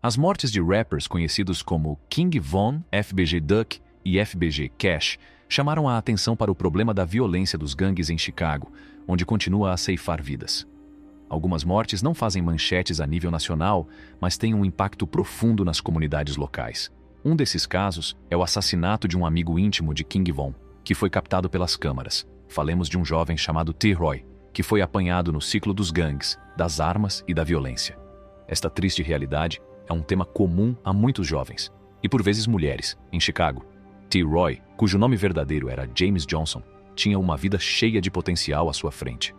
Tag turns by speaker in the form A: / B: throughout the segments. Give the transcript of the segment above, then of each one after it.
A: As mortes de rappers conhecidos como King Von, FBG Duck e FBG Cash chamaram a atenção para o problema da violência dos gangues em Chicago, onde continua a ceifar vidas. Algumas mortes não fazem manchetes a nível nacional, mas têm um impacto profundo nas comunidades locais. Um desses casos é o assassinato de um amigo íntimo de King Von, que foi captado pelas câmaras. Falemos de um jovem chamado T-Roy, que foi apanhado no ciclo dos gangues, das armas e da violência. Esta triste realidade é um tema comum a muitos jovens, e por vezes mulheres, em Chicago. T-Roy, cujo nome verdadeiro era James Johnson, tinha uma vida cheia de potencial à sua frente.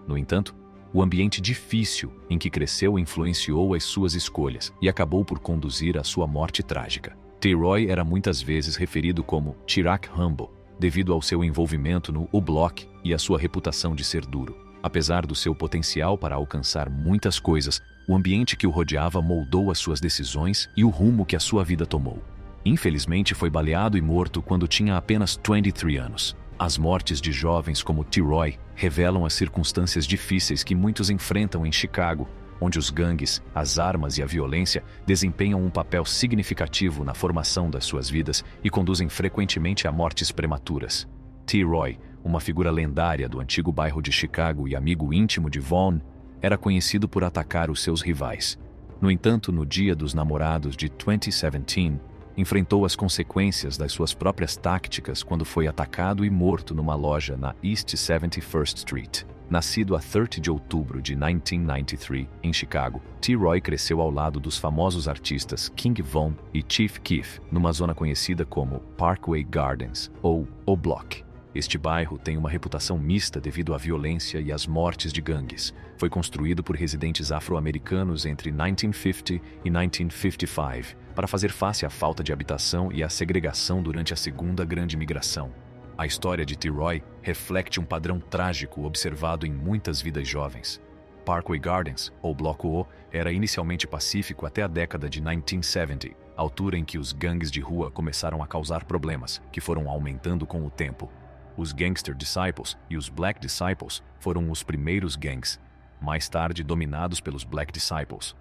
A: No entanto, o ambiente difícil em que cresceu influenciou as suas escolhas e acabou por conduzir à sua morte trágica. T-Roy era muitas vezes referido como Chirac Humble, devido ao seu envolvimento no O-Block e à sua reputação de ser duro. Apesar do seu potencial para alcançar muitas coisas, o ambiente que o rodeava moldou as suas decisões e o rumo que a sua vida tomou. Infelizmente, foi baleado e morto quando tinha apenas 23 anos. As mortes de jovens como T-Roy revelam as circunstâncias difíceis que muitos enfrentam em Chicago, onde os gangues, as armas e a violência desempenham um papel significativo na formação das suas vidas e conduzem frequentemente a mortes prematuras. T-Roy, uma figura lendária do antigo bairro de Chicago e amigo íntimo de Von, era conhecido por atacar os seus rivais. No entanto, no dia dos namorados de 2017, enfrentou as consequências das suas próprias táticas quando foi atacado e morto numa loja na East 71st Street. Nascido a 30 de outubro de 1993, em Chicago, T-Roy cresceu ao lado dos famosos artistas King Von e Chief Keef, numa zona conhecida como Parkway Gardens, ou O Block. Este bairro tem uma reputação mista devido à violência e às mortes de gangues. Foi construído por residentes afro-americanos entre 1950 e 1955, para fazer face à falta de habitação e à segregação durante a Segunda Grande Migração. A história de T-Roy reflete um padrão trágico observado em muitas vidas jovens. Parkway Gardens, ou Bloco O, era inicialmente pacífico até a década de 1970, altura em que os gangues de rua começaram a causar problemas, que foram aumentando com o tempo. Os Gangster Disciples e os Black Disciples foram os primeiros gangues, mais tarde dominados pelos Black Disciples.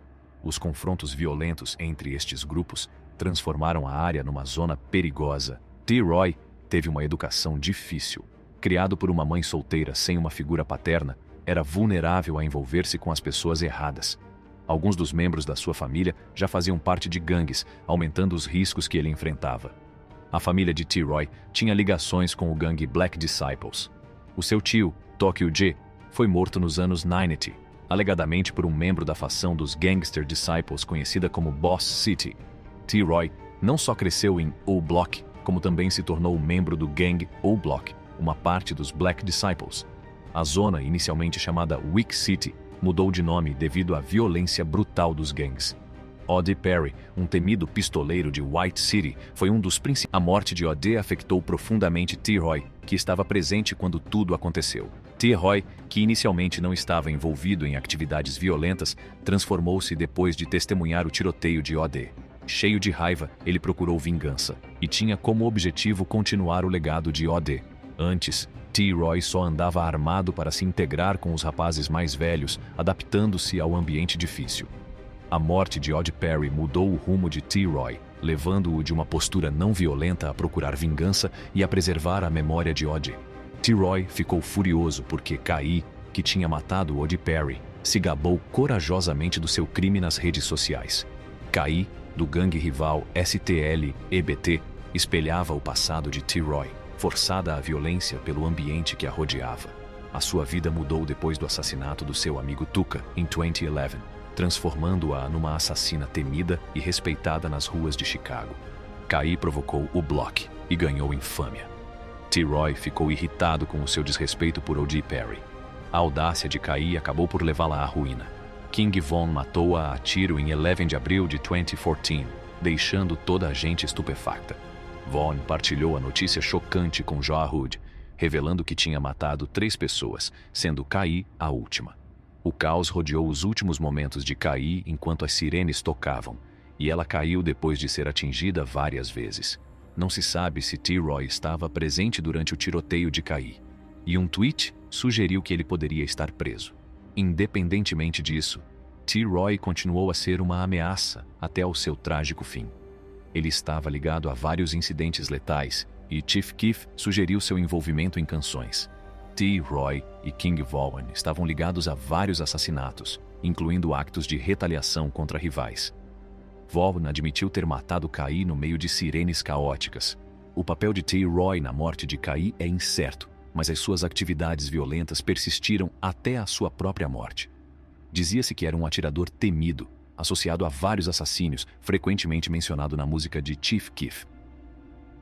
A: Os confrontos violentos entre estes grupos transformaram a área numa zona perigosa. T-Roy teve uma educação difícil. Criado por uma mãe solteira sem uma figura paterna, era vulnerável a envolver-se com as pessoas erradas. Alguns dos membros da sua família já faziam parte de gangues, aumentando os riscos que ele enfrentava. A família de T-Roy tinha ligações com o gangue Black Disciples. O seu tio, Tokyo G, foi morto nos anos 90, alegadamente por um membro da facção dos Gangster Disciples conhecida como Boss City. T-Roy não só cresceu em O-Block, como também se tornou membro do gang O-Block, uma parte dos Black Disciples. A zona, inicialmente chamada Wick City, mudou de nome devido à violência brutal dos gangues. O.D. Perry, um temido pistoleiro de White City, foi um dos principais. A morte de O.D. afetou profundamente T-Roy, que estava presente quando tudo aconteceu. T-Roy, que inicialmente não estava envolvido em atividades violentas, transformou-se depois de testemunhar o tiroteio de O.D. Cheio de raiva, ele procurou vingança, e tinha como objetivo continuar o legado de O.D. Antes, T-Roy só andava armado para se integrar com os rapazes mais velhos, adaptando-se ao ambiente difícil. A morte de O.D. Perry mudou o rumo de T-Roy, levando-o de uma postura não violenta a procurar vingança e a preservar a memória de O.D. T-Roy ficou furioso porque Kai, que tinha matado O.D. Perry, se gabou corajosamente do seu crime nas redes sociais. Kai, do gangue rival STL-EBT, espelhava o passado de T-Roy, forçada à violência pelo ambiente que a rodeava. A sua vida mudou depois do assassinato do seu amigo Tuka, em 2011. Transformando-a numa assassina temida e respeitada nas ruas de Chicago. Kai provocou o Block e ganhou infâmia. T-Roy ficou irritado com o seu desrespeito por O.D. Perry. A audácia de Kai acabou por levá-la à ruína. King Von matou-a a tiro em 11 de abril de 2014, deixando toda a gente estupefacta. Von partilhou a notícia chocante com Joe Hood, revelando que tinha matado 3 pessoas, sendo Kai a última. O caos rodeou os últimos momentos de Kai enquanto as sirenes tocavam, e ela caiu depois de ser atingida várias vezes. Não se sabe se T-Roy estava presente durante o tiroteio de Kai, e um tweet sugeriu que ele poderia estar preso. Independentemente disso, T-Roy continuou a ser uma ameaça até ao seu trágico fim. Ele estava ligado a vários incidentes letais e Chief Keef sugeriu seu envolvimento em canções. T-Roy e King Von estavam ligados a vários assassinatos, incluindo actos de retaliação contra rivais. Von admitiu ter matado Kai no meio de sirenes caóticas. O papel de T-Roy na morte de Kai é incerto, mas as suas atividades violentas persistiram até a sua própria morte. Dizia-se que era um atirador temido, associado a vários assassínios, frequentemente mencionado na música de Chief Keef.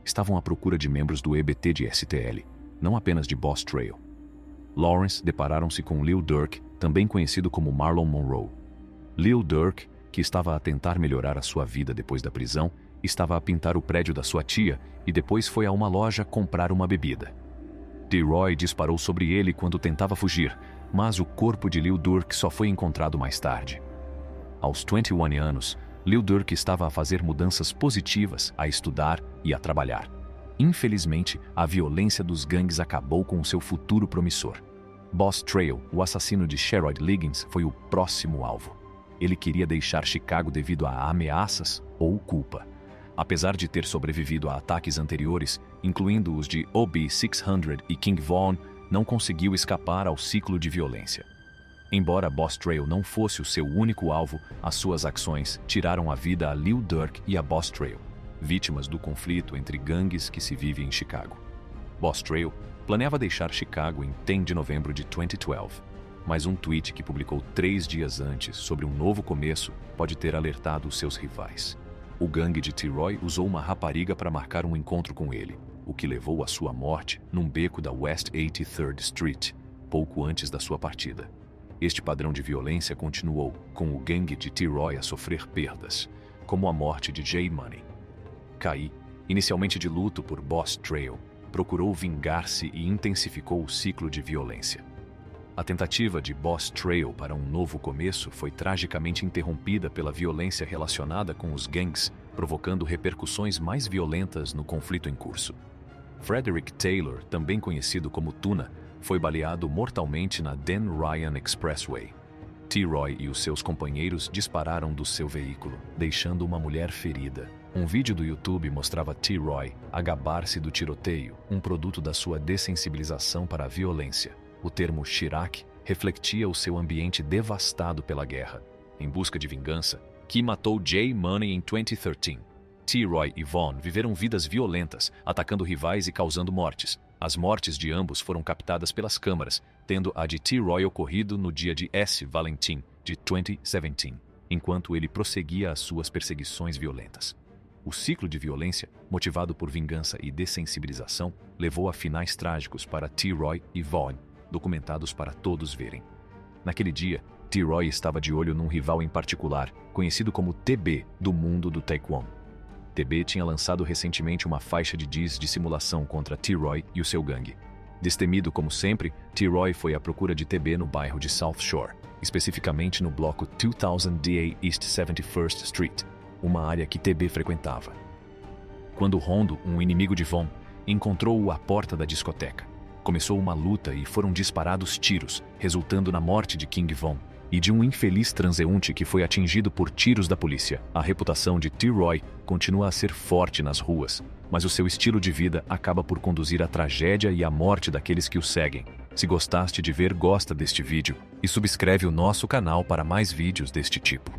A: Estavam à procura de membros do EBT de STL, não apenas de Boss Trail. Lawrence depararam-se com Lil Durk, também conhecido como Marlon Monroe. Lil Durk, que estava a tentar melhorar a sua vida depois da prisão, estava a pintar o prédio da sua tia e depois foi a uma loja comprar uma bebida. T-Roy disparou sobre ele quando tentava fugir, mas o corpo de Lil Durk só foi encontrado mais tarde. Aos 21 anos, Lil Durk estava a fazer mudanças positivas, a estudar e a trabalhar. Infelizmente, a violência dos gangues acabou com o seu futuro promissor. Boss Trail, o assassino de Sherrod Liggins, foi o próximo alvo. Ele queria deixar Chicago devido a ameaças ou culpa. Apesar de ter sobrevivido a ataques anteriores, incluindo os de OB-600 e King Von, não conseguiu escapar ao ciclo de violência. Embora Boss Trail não fosse o seu único alvo, as suas ações tiraram a vida a Lil Durk e a Boss Trail, vítimas do conflito entre gangues que se vive em Chicago. Boss Trail planeava deixar Chicago em 10 de novembro de 2012, mas um tweet que publicou 3 dias antes sobre um novo começo pode ter alertado os seus rivais. O gangue de T-Roy usou uma rapariga para marcar um encontro com ele, o que levou à sua morte num beco da West 83rd Street, pouco antes da sua partida. Este padrão de violência continuou, com o gangue de T-Roy a sofrer perdas, como a morte de J-Money. Kai, inicialmente de luto por Boss Trail, procurou vingar-se e intensificou o ciclo de violência. A tentativa de Boss Trail para um novo começo foi tragicamente interrompida pela violência relacionada com os gangues, provocando repercussões mais violentas no conflito em curso. Frederick Taylor, também conhecido como Tuna, foi baleado mortalmente na Dan Ryan Expressway. T-Roy e os seus companheiros dispararam do seu veículo, deixando uma mulher ferida. Um vídeo do YouTube mostrava T-Roy a gabar-se do tiroteio, um produto da sua dessensibilização para a violência. O termo Chirac refletia o seu ambiente devastado pela guerra. Em busca de vingança, Key matou J-Money em 2013. T-Roy e Von viveram vidas violentas, atacando rivais e causando mortes. As mortes de ambos foram captadas pelas câmeras, tendo a de T-Roy ocorrido no dia de S. Valentine, de 2017, enquanto ele prosseguia as suas perseguições violentas. O ciclo de violência, motivado por vingança e dessensibilização, levou a finais trágicos para T-Roy e Von, documentados para todos verem. Naquele dia, T-Roy estava de olho num rival em particular, conhecido como TB do mundo do Taekwondo. TB tinha lançado recentemente uma faixa de diss de simulação contra T-Roy e o seu gangue. Destemido como sempre, T-Roy foi à procura de TB no bairro de South Shore, especificamente no bloco 2000 DA East 71st Street, uma área que TB frequentava. Quando Rondo, um inimigo de Von, encontrou-o à porta da discoteca, começou uma luta e foram disparados tiros, resultando na morte de King Von e de um infeliz transeunte que foi atingido por tiros da polícia. A reputação de T-Roy continua a ser forte nas ruas, mas o seu estilo de vida acaba por conduzir à tragédia e à morte daqueles que o seguem. Se gostaste de ver, gosta deste vídeo e subscreve o nosso canal para mais vídeos deste tipo.